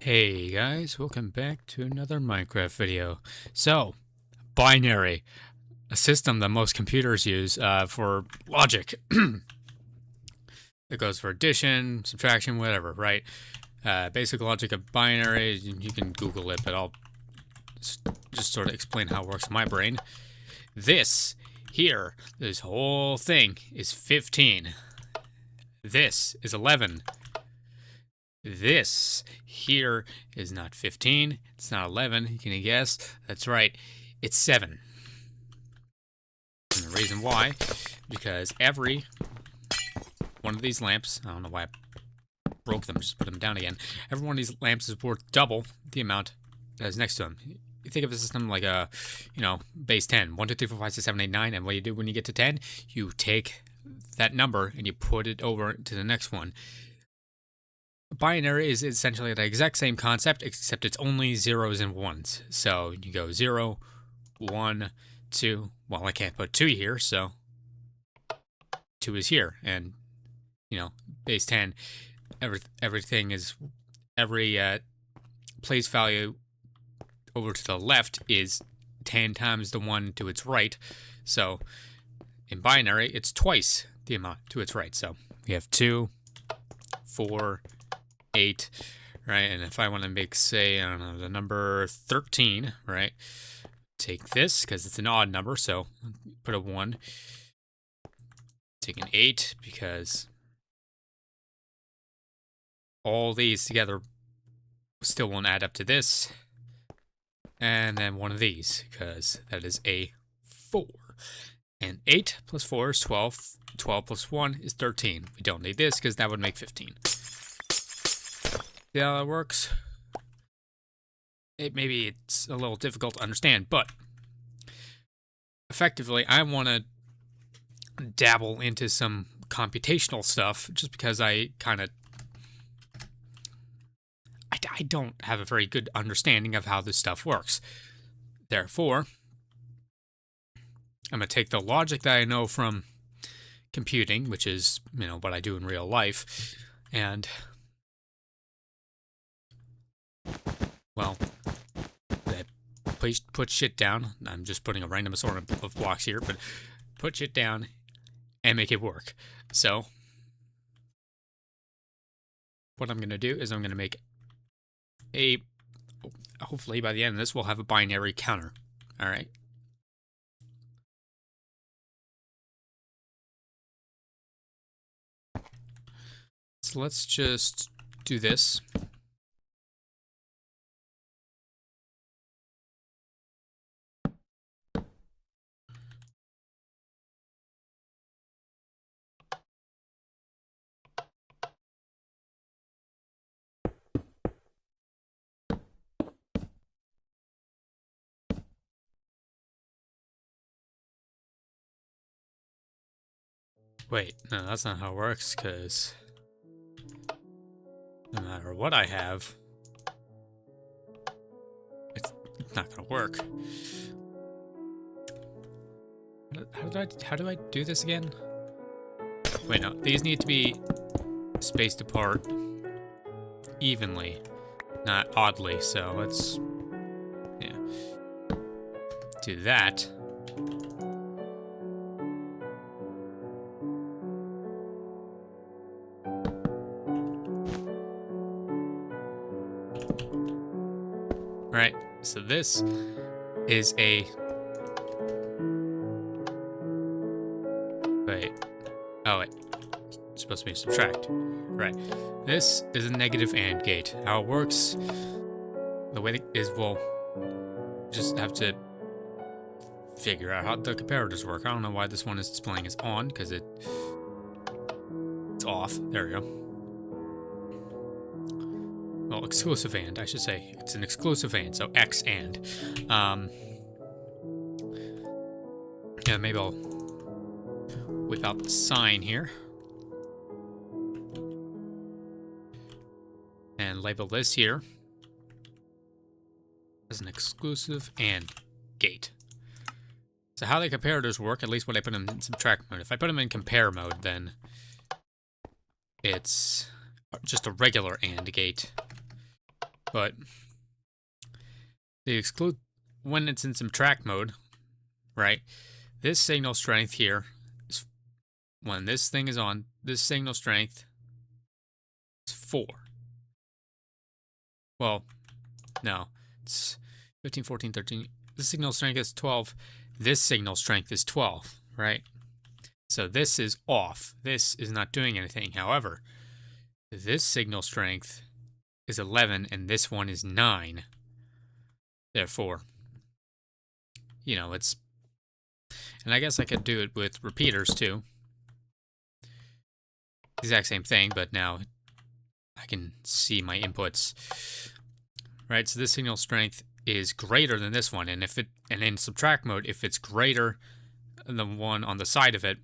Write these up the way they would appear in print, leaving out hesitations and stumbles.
Hey guys, welcome back to another Minecraft video. So, binary, a system that most computers use for logic. It goes for addition, subtraction, whatever, right? Basic logic of binary, you can Google it, but I'll just sort of explain how it works in my brain. This whole thing is 15. This is 11. This here is not 15, it's not 11, can you guess? That's right, it's 7. And the reason why, because every one of these lamps, I don't know why I broke them, just put them down again. Every one of these lamps is worth double the amount that is next to them. You think of a system like a, base 10, 1, 2, 3, 4, 5, 6, 7, 8, 9, and what you do when you get to 10, you take that number and you put it over to the next one. Binary is essentially the exact same concept, except it's only zeros and ones. So you go 0, 1, 2. Well, I can't put 2 here, so 2 is here. And, base 10, everything is, every place value over to the left is 10 times the one to its right. So in binary, it's twice the amount to its right. So we have 2, 4, 8, right? And if I want to make, say, I don't know, the number 13, right? Take this, because it's an odd number, so put a 1. Take an 8, because all these together still won't add up to this. And then one of these, because that is a 4. And 8 plus 4 is 12. 12 plus 1 is 13. We don't need this, because that would make 15. See how that works? Maybe it's a little difficult to understand, but effectively, I want to dabble into some computational stuff just because I don't have a very good understanding of how this stuff works. Therefore, I'm going to take the logic that I know from computing, which is, what I do in real life, and well, please put shit down. I'm just putting a random assortment of blocks here, but put shit down and make it work. So what I'm going to do is I'm going to make hopefully by the end of this, we'll have a binary counter. All right. So let's just do this. Wait, no, that's not how it works, because no matter what I have, it's not gonna work. How do I do this again? Wait, no, these need to be spaced apart evenly, not oddly, so let's, do that. Right, so this is a... Wait. Oh, wait. It's supposed to be subtract. Right. This is a negative AND gate. How it works, the way it is, well, just have to figure out how the comparators work. I don't know why this one is displaying as on, because it's off. There we go. Well, exclusive AND, I should say. It's an exclusive AND, so X AND. Yeah, maybe I'll whip out the sign here. And label this here as an exclusive AND gate. So how the comparators work, at least when I put them in subtract mode. If I put them in compare mode, then it's just a regular AND gate. But the exclude when it's in subtract mode, right? This signal strength here is when this thing is on. This signal strength is 4. Well, no, it's 15, 14, 13. This signal strength is 12. This signal strength is 12, right? So this is off. This is not doing anything. However, this signal strength is 11 and this one is 9. Therefore, it's... And I guess I could do it with repeaters too. Exact same thing, but now I can see my inputs. Right, so this signal strength is greater than this one, and in subtract mode, if it's greater than the one on the side of it,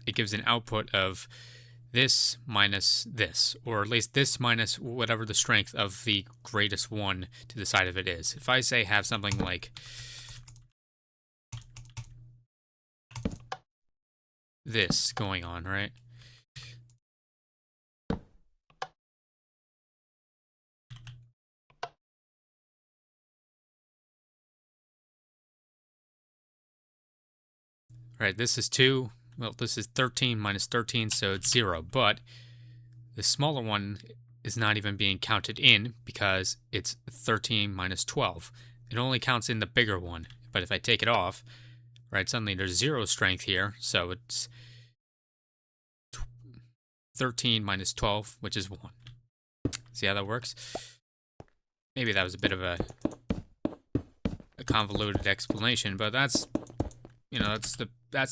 it gives an output of this minus this, or at least this minus whatever the strength of the greatest one to the side of it is. If I say have something like this going on, right? Right, this is 2. Well, this is 13 minus 13, so it's 0. But the smaller one is not even being counted in because it's 13 minus 12. It only counts in the bigger one. But if I take it off, right, suddenly there's 0 strength here. So it's 13 minus 12, which is 1. See how that works? Maybe that was a bit of a convoluted explanation, but that's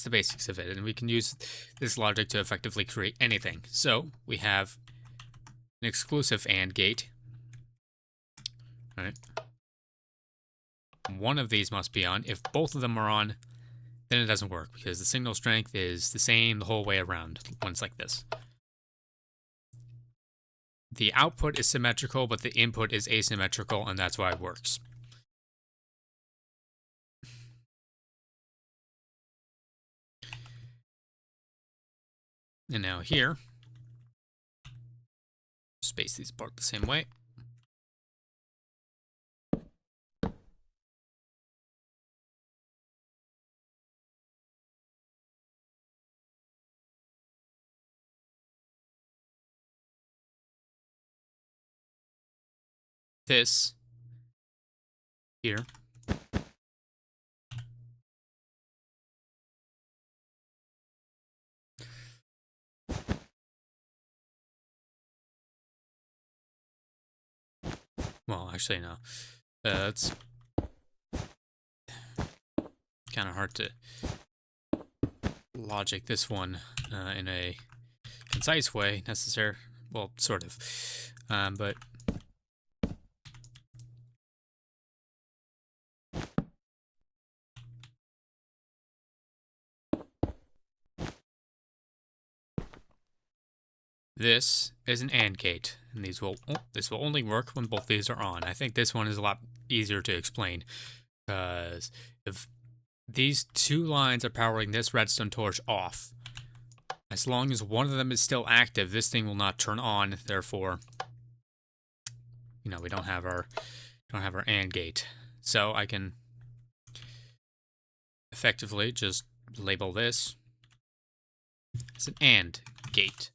the basics of it, and we can use this logic to effectively create anything. So we have an exclusive AND gate. All right. One of these must be on. If both of them are on, then it doesn't work because the signal strength is the same the whole way around when it's like this. The output is symmetrical, but the input is asymmetrical, and that's why it works. And now here, space these apart the same way. This here well, actually, no. It's kind of hard to logic this one in a concise way, necessary. Well, sort of. But this is an AND gate, and this will only work when both these are on. I think this one is a lot easier to explain, because if these two lines are powering this redstone torch off, as long as one of them is still active, this thing will not turn on. Therefore, we don't have our AND gate. So I can effectively just label this as an AND gate.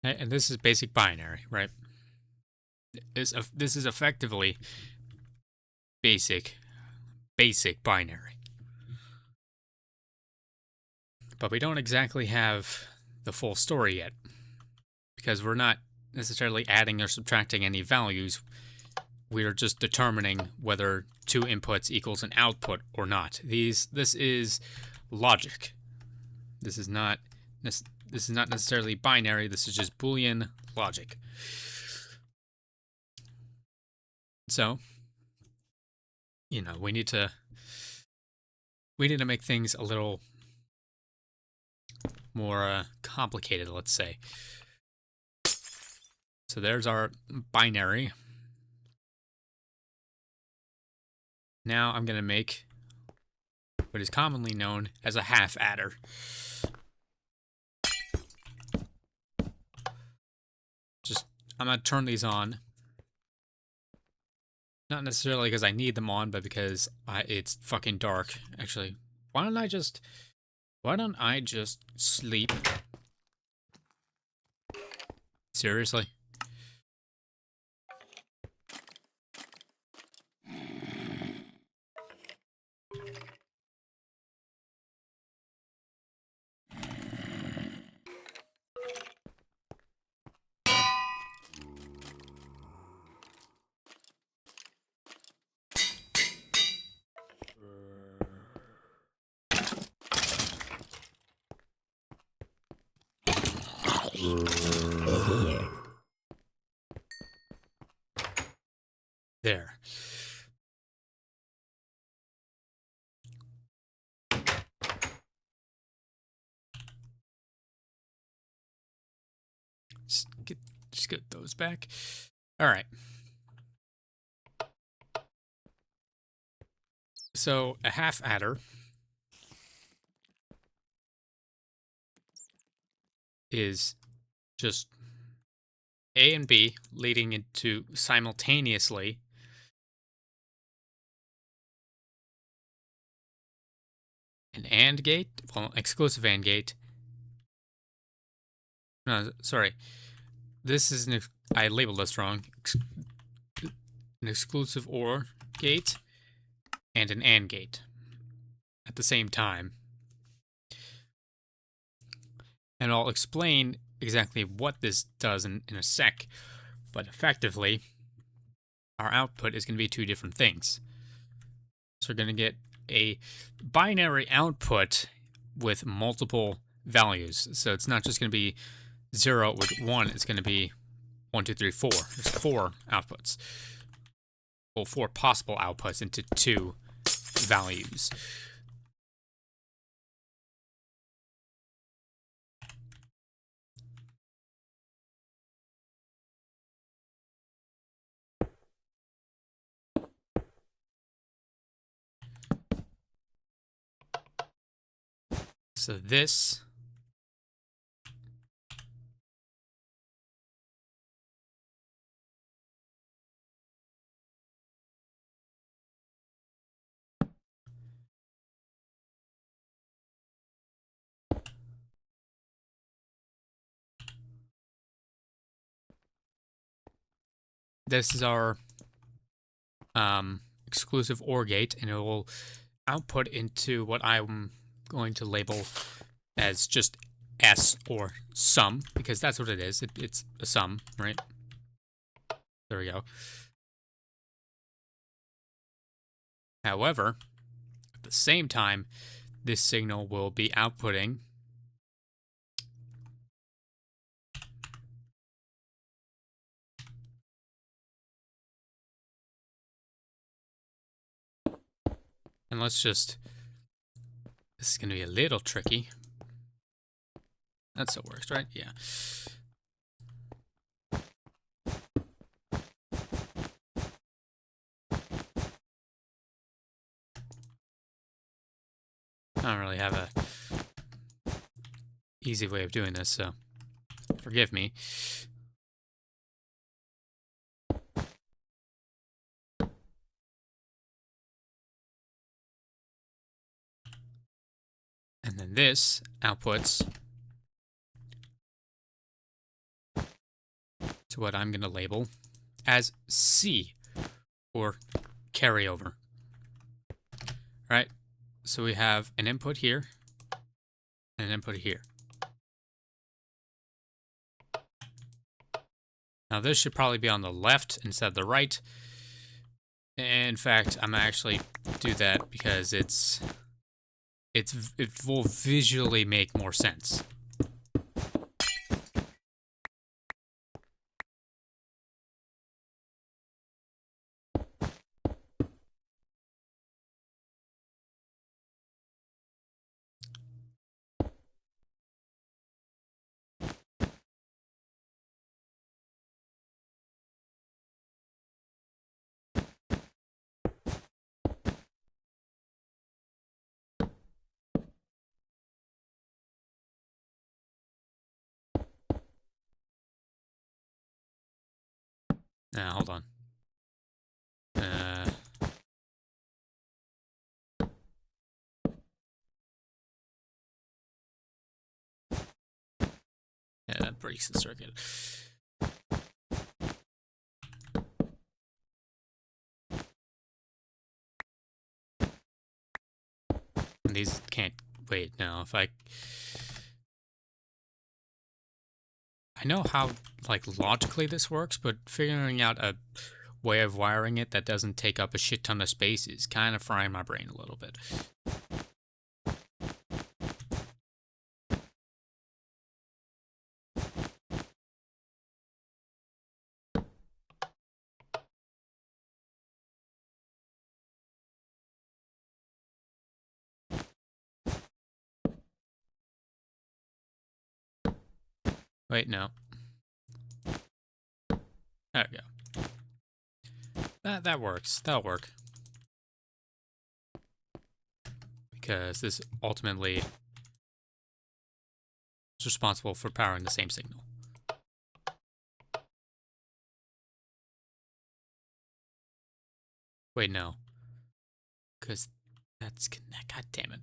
And this is basic binary, right? This is effectively basic binary. But we don't exactly have the full story yet, because we're not necessarily adding or subtracting any values. We're just determining whether 2 inputs equals an output or not. This is logic. This is not necessarily binary. This is just Boolean logic. So, we need to make things a little more complicated, let's say. So there's our binary. Now I'm going to make what is commonly known as a half adder. I'm gonna turn these on. Not necessarily because I need them on, but because it's fucking dark. Actually, why don't I just sleep? Seriously? There. Just get those back. All right. So a half adder is just A and B leading into simultaneously an AND gate, well, exclusive AND gate. No, sorry. This is I labeled this wrong. An exclusive OR gate and an AND gate at the same time. And I'll explain exactly what this does in a sec, but effectively, our output is going to be two different things. So we're going to get a binary output with multiple values. So it's not just going to be 0 with 1, it's going to be 1, 2, 3, 4. There's 4 outputs. Well, 4 possible outputs into 2 values. So this is our exclusive OR gate, and it will output into what I'm going to label as just S or sum, because that's what it is. It's a sum, right? There we go. However, at the same time, this signal will be outputting and let's just, this is going to be a little tricky. That's how it works, right? Yeah. I don't really have a easy way of doing this, so forgive me. And then this outputs to what I'm going to label as C, or carryover. Right? So we have an input here and an input here. Now this should probably be on the left instead of the right. In fact, I'm gonna actually do that because it will visually make more sense. Nah, hold on. Yeah, that breaks the circuit. And these can't wait now. If I know how, like, logically this works, but figuring out a way of wiring it that doesn't take up a shit ton of space is kind of frying my brain a little bit. Wait, no. There we go. That works. That'll work. Because this ultimately is responsible for powering the same signal. Wait, no. Because that's... God damn it.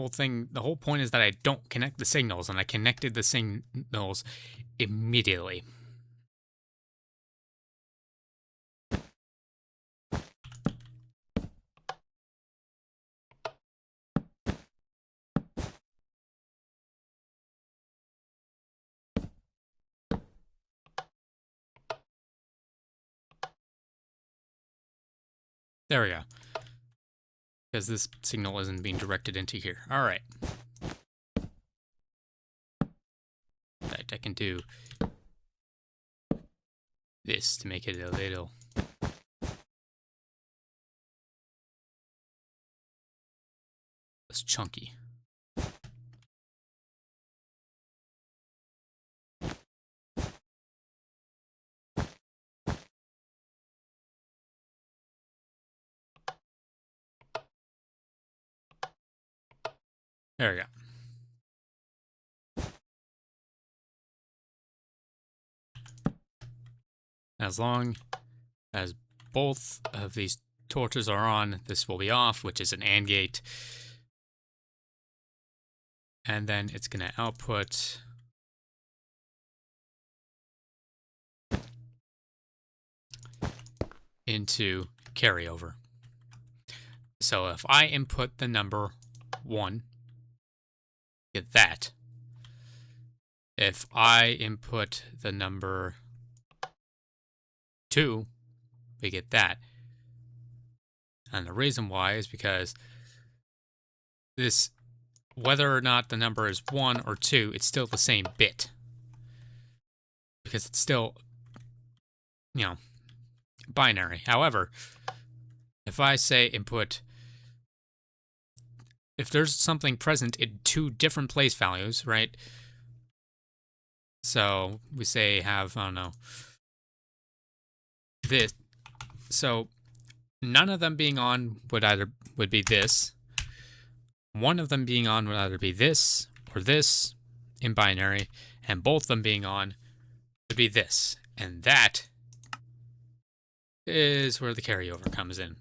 The whole point is that I don't connect the signals, and I connected the signals immediately. There we go. Because this signal isn't being directed into here. Alright. In fact, I can do this to make it a little... less chunky. There we go. As long as both of these torches are on, this will be off, which is an AND gate. And then it's going to output into carryover. So if I input the number 1, get that. If I input the number 2, we get that. And the reason why is because this, whether or not the number is 1 or 2, it's still the same bit. Because it's still, you know, binary. However, if I say input, if there's something present in 2 different place values, right? So we say have, I don't know, this. So none of them being on would be this. One of them being on would either be this or this in binary, and both of them being on would be this. And that is where the carryover comes in.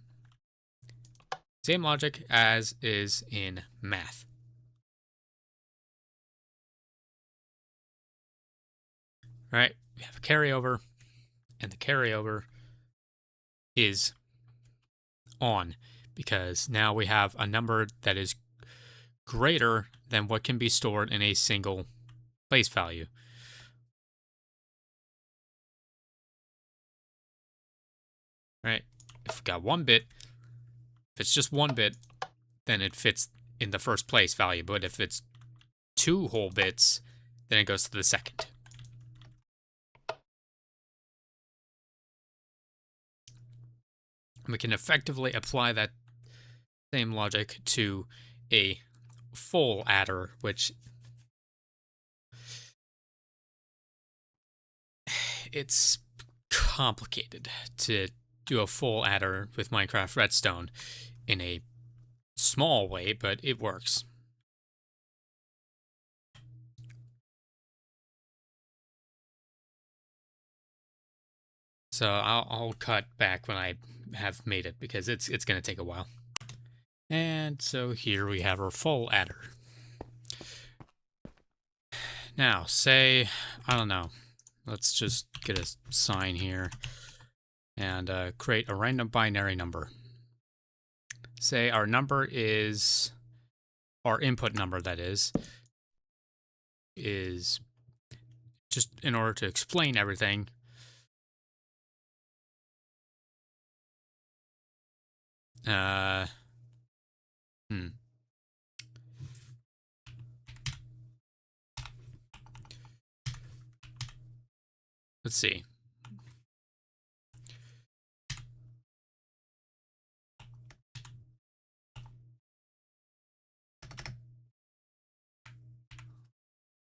Same logic as is in math. Right? We have a carryover, and the carryover is on, because now we have a number that is greater than what can be stored in a single place value. Right? If we got 1 bit, if it's just 1 bit, then it fits in the first place value. But if it's 2 whole bits, then it goes to the second. And we can effectively apply that same logic to a full adder, which it's complicated to do a full adder with Minecraft Redstone in a small way, but it works. So I'll cut back when I have made it because it's going to take a while. And so here we have our full adder. Now, say, I don't know, let's just get a sign here and create a random binary number. Say our number is, our input number that is just in order to explain everything. Let's see.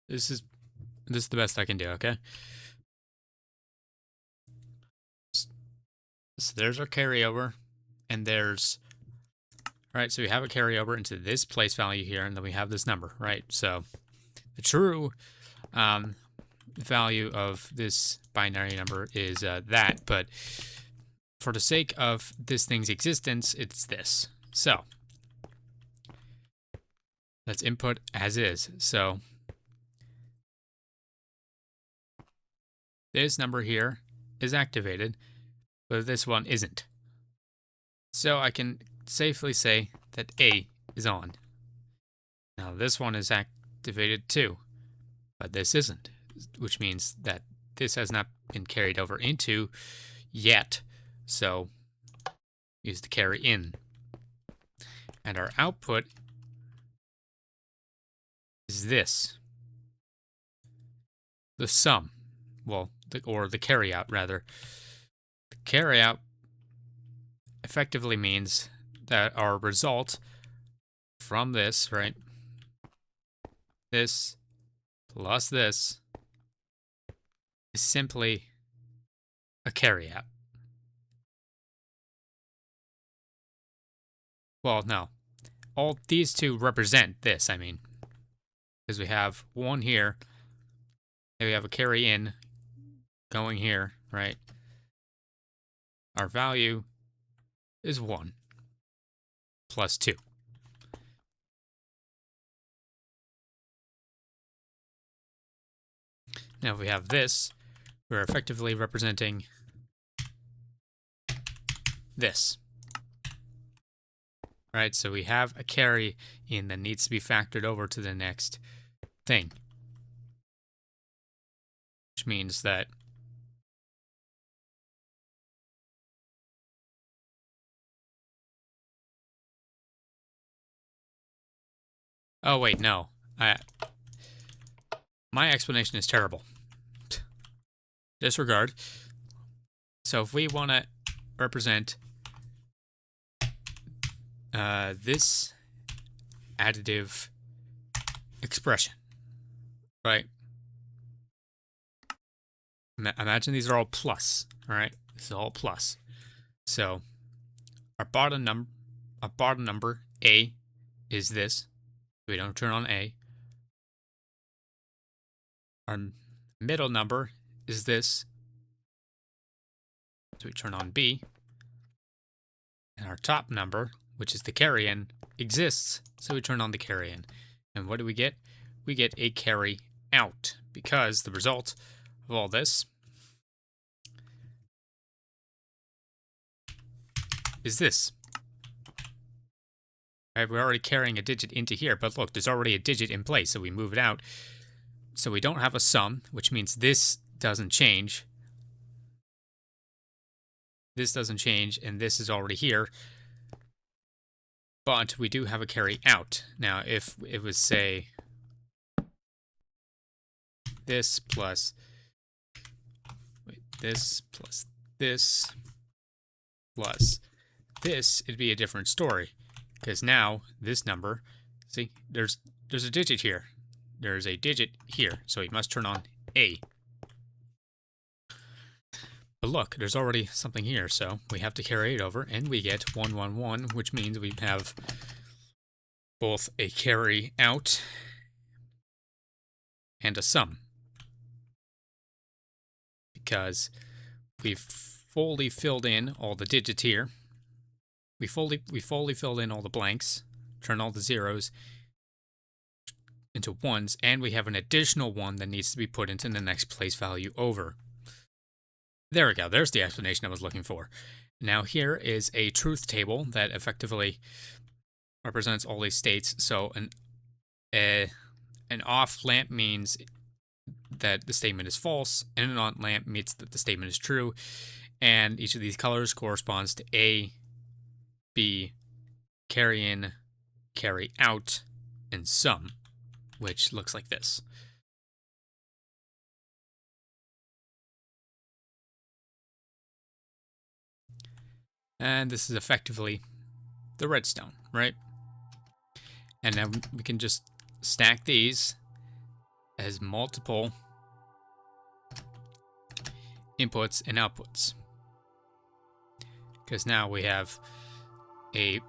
This is the best I can do, okay? So there's our carryover, and there's, right, so we have a carryover into this place value here, and then we have this number, right? So the true value of this binary number is that, but for the sake of this thing's existence, it's this. So let's input as is. So this number here is activated, but this one isn't. So I can safely say that A is on. Now this one is activated too, but this isn't, which means that this has not been carried over into yet. So use the carry in. And our output is this. The sum. Well, or the carry out rather. The carry out effectively means that our result from this, right? This plus this is simply a carry out. Well, no. All these two represent this, I mean. Because we have one here, and we have a carry in going here, right? Our value is 1 plus 2. Now, if we have this, we're effectively representing this. Right, so we have a carry in that needs to be factored over to the next thing. Which means that oh wait, no. My explanation is terrible. Disregard. So if we want to represent this additive expression, right? Imagine these are all plus, all right? This is all plus. So our bottom number A is this. We don't turn on A. Our middle number is this. So we turn on B. And our top number, which is the carry-in, exists, so we turn on the carry-in. And what do we get? We get a carry out, because the result of all this is this. Right, we're already carrying a digit into here, but look, there's already a digit in place, so we move it out. So we don't have a sum, which means this doesn't change. This doesn't change, and this is already here. But we do have a carry out. Now, if it was, say, this plus this plus this plus this, it'd be a different story. Because now, this number, see, there's a digit here. There's a digit here, so we must turn on A. But look, there's already something here, so we have to carry it over, and we get 111, which means we have both a carry out and a sum, because we've fully filled in all the digits here. We fully filled in all the blanks, turn all the zeros into ones, and we have an additional one that needs to be put into the next place value over. There we go. There's the explanation I was looking for. Now here is a truth table that effectively represents all these states. So an off lamp means that the statement is false, and an on lamp means that the statement is true. And each of these colors corresponds to A, B, carry in, carry out, and sum, which looks like this. And this is effectively the redstone, right? And now we can just stack these as multiple inputs and outputs. Because now we have a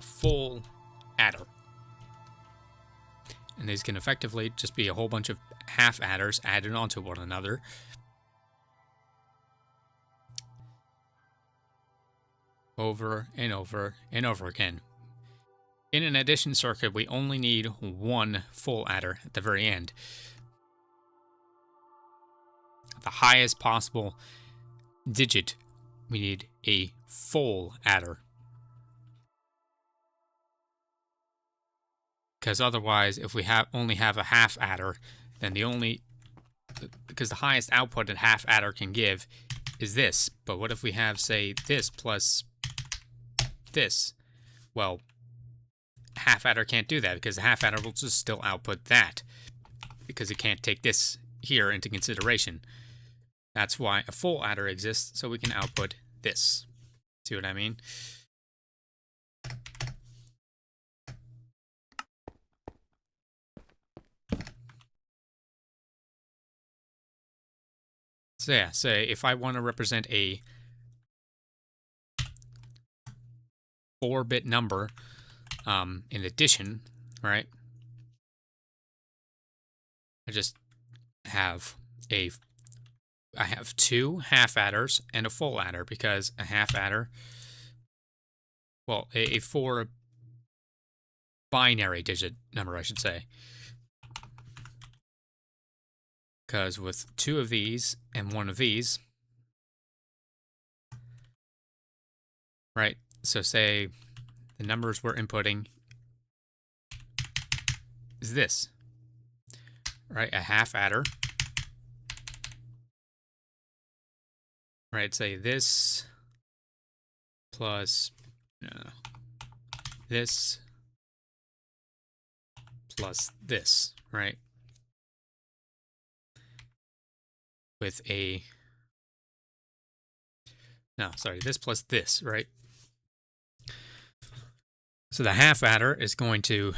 full adder. And these can effectively just be a whole bunch of half adders added onto one another. Over and over and over again. In an addition circuit, we only need one full adder at the very end. The highest possible digit, we need a full adder. Because otherwise, if we only have a half adder, then because the highest output a half adder can give is this. But what if we have, say, this plus this? Well, half adder can't do that, because the half adder will just still output that, because it can't take this here into consideration. That's why a full adder exists, so we can output this. See what I mean? So yeah, say if I want to represent a 4-bit number in addition, right? I just have I have two half adders and a full adder, because a half adder, well, a 4 binary digit number, I should say. Because with 2 of these and 1 of these, right? So say the numbers we're inputting is this, right? A half adder, right? Say this plus this plus this, right? With this plus this, right? So the half adder is going to,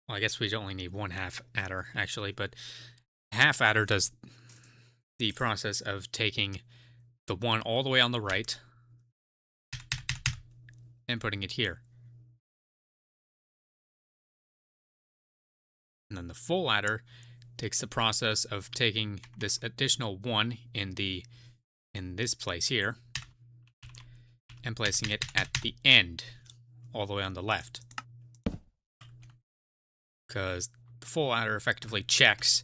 well, I guess we only need one half adder actually, but half adder does the process of taking the one all the way on the right and putting it here. And then the full adder takes the process of taking this additional 1 in this place here and placing it at the end, all the way on the left. Because the full adder effectively checks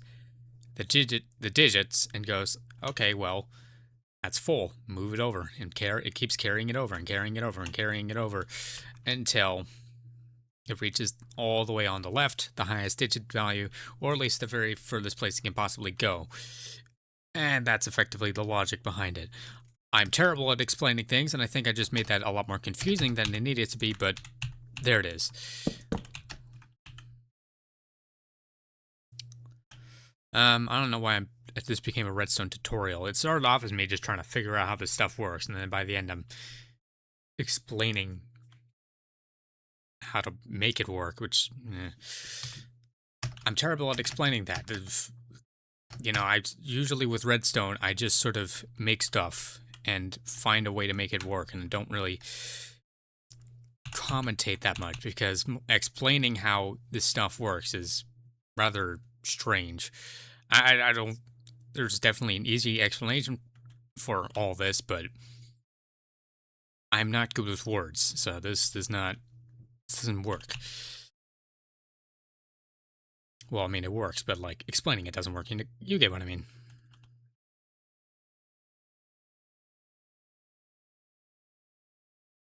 the digits and goes, okay, well, that's full. Move it over, and it keeps carrying it over and carrying it over and carrying it over until it reaches all the way on the left, the highest digit value, or at least the very furthest place it can possibly go. And that's effectively the logic behind it. I'm terrible at explaining things, and I think I just made that a lot more confusing than it needed to be, but there it is. I don't know why this became a redstone tutorial. It started off as me just trying to figure out how this stuff works, and then by the end I'm explaining how to make it work, which I'm terrible at explaining that. You know, usually with redstone, I just sort of make stuff and find a way to make it work, and I don't really commentate that much because explaining how this stuff works is rather strange. I don't. There's definitely an easy explanation for all this, but I'm not good with words, so this doesn't work. Well, I mean, it works, but like explaining it doesn't work. You get what I mean.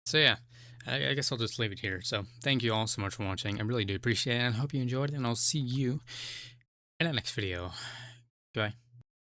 So yeah, I guess I'll just leave it here. So thank you all so much for watching. I really do appreciate it, and I hope you enjoyed it. And I'll see you in the next video. Goodbye.